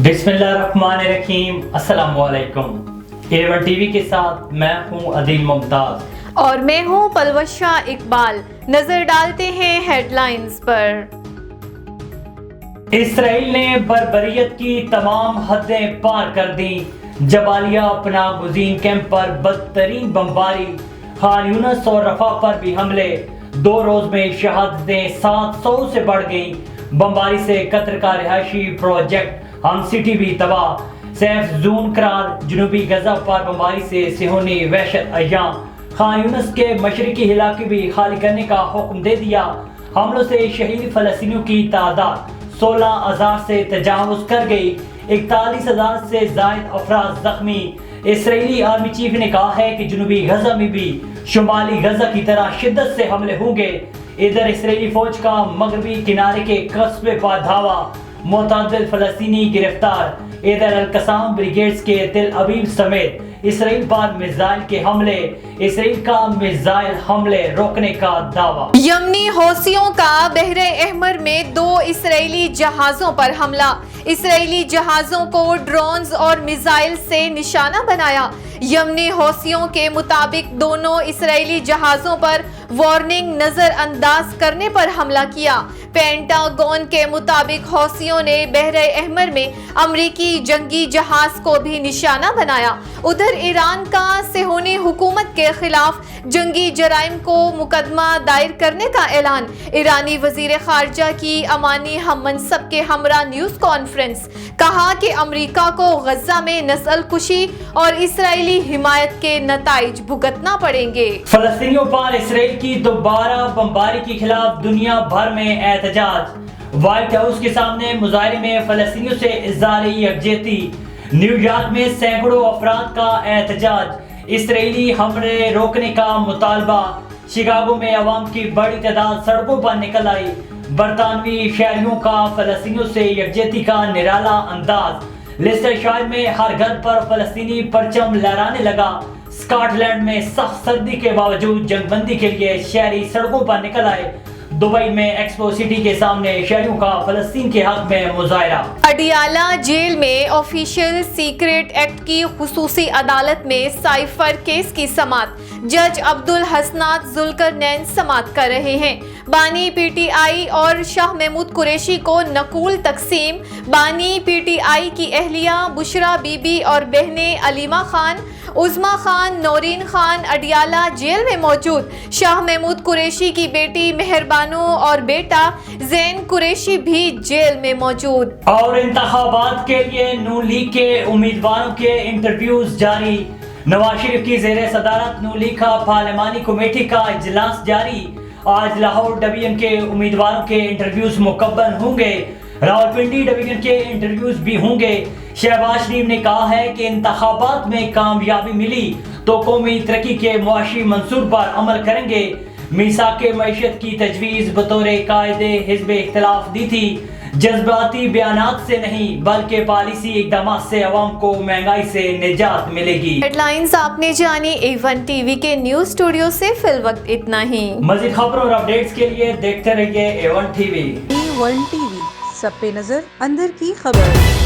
बिस्मिल्लाहिर्रहमानिर्रहीम। अस्सलाम वालेकुम। A1 टीवी के साथ मैं हूं अदील मुमताज और मैं हूं पलवशा इकबाल। नजर डालते हैं हेडलाइंस पर। इसराइल ने बर्बरियत की तमाम हदें पार कर दी। जबालिया पनाह गुज़ीन कैंप पर बदतरीन बमबारी, खान यूनस और रफा पर भी हमले। 2 रोज में शहादतें 700 से बढ़ गईं। बमबारी से कतर का रिहायशी प्रोजेक्ट हम सिटी भी तबाह। सैफ जून करार। जनूबी गजा पर बमबारी से सिहोनी वहशत अय्याम। खान यूनस के मशरकी इलाके भी खाली करने का हुक्म दे दिया। हमलों से शहीद फलस्तीनियों की तादाद 16,000 से तजावुज कर गई। 41,000 से जायद अफराद जख्मी। इसराइली आर्मी चीफ ने कहा है कि जनूबी गजा में भी शुमाली गजा की तरह शिद्दत से हमले होंगे। इधर इसराइली फौज का मगरबी किनारे के कस्बे पर धावा, मुतअद्दिद फलस्तीनी गिरफ्तार। इधर अल-कसाम ब्रिगेड्स के तिल अबीब समेत इसराइल पर मिसाइल के हमले। इसराइल का मिसाइल हमले रोकने का दावा। यमनी हौसियों का बहरे अहमर में 2 इसराइली जहाजों पर हमला। इसराइली जहाजों को ड्रोन्स और मिसाइल से निशाना बनाया। यमनी हौसियों के मुताबिक दोनों इसराइली जहाजों पर वार्निंग नजरअंदाज करने पर हमला किया। पेंटागन के मुताबिक हौसियों ने बहरे अहमर में अमरीकी जंगी जहाज को भी निशाना बनाया। उधर ईरान का सिहोनी हुकूमत के खिलाफ जंगी जराइम को मुकदमा दायर करने का ऐलान। ईरानी वजीर खारजा की अमानी हम मनसब के हमरा न्यूज कॉन्फ्रेंस। कहा कि अमरीका को गजा में नस्ल कुशी और इसराइली हिमायत के नताइज भुगतना पड़ेंगे। फलस्तीनियों पर इसराइल की दोबारा बमबारी के खिलाफ दुनिया भर में एहतजाज। व्हाइट हाउस के सामने मुजाहरे में फलस्तीनियों से इज़हार यकजहती। न्यूयॉर्क में सैकड़ों अफराद का एहतजाज। इसराइली हमले रोकने का मुतालबा। शिकागो में अवाम की बड़ी तादाद सड़कों पर निकल आई। बरतानवी शहरियों का फलस्तीनियों से यकजहती का निराला अंदाज। लेस्टरशायर में हर घर पर फलस्तीनी परचम लहराने लगा। स्कॉटलैंड में सख्त सर्दी के बावजूद जंगबंदी के लिए शहरी सड़कों पर निकल आए। दुबई में एक्सपो सिटी के सामने शहरियों का फलस्तीन के हक में मुजाहरा। अडियाला जेल में ऑफिशियल सीक्रेट एक्ट की खुसूसी अदालत में साइफर केस की समाअत। जज अब्दुल हसनात जुल्करनैन समाअत कर रहे हैं। बानी पीटीआई और शाह महमूद कुरैशी को नकूल तकसीम। बानी पीटीआई की अहलिया बुशरा बीबी और बहनें अलीमा खान, उज़मा खान, नौरीन खान अडियाला जेल में मौजूद। शाह महमूद कुरैशी की बेटी मेहरबानो और बेटा जैन कुरैशी भी जेल में मौजूद। और इंतखाबात के लिए नून लीग के उम्मीदवारों के इंटरव्यूज जारी। नवाज शरीफ की ज़ेरे सदारत नून लीग का पार्लिमानी कमेटी का इजलास जारी। आज लाहौर डिवीजन के उम्मीदवारों के इंटरव्यूज मुकम्मल होंगे। रावलपिंडी डिवीजन के इंटरव्यूज भी होंगे। शहबाज शरीफ ने कहा है कि इंतखाबात में कामयाबी मिली तो कौमी तरक्की के मुआशी मंसूर पर अमल करेंगे। मीसाके मईशत की तजवीज़ बतौर कायदे हिज़्ब इख्तिलाफ दी थी। जज्बाती बयानात से नहीं बल्कि पॉलिसी इकदाम से अवाम को महंगाई से निजात मिलेगी। हेडलाइंस आपने जानी। A1 टीवी के न्यूज स्टूडियो से फिल वक्त इतना ही। मज़ीद खबरों और अपडेट्स के लिए देखते रहिए A1 टीवी। A1 टीवी, सब पे नजर, अंदर की खबर।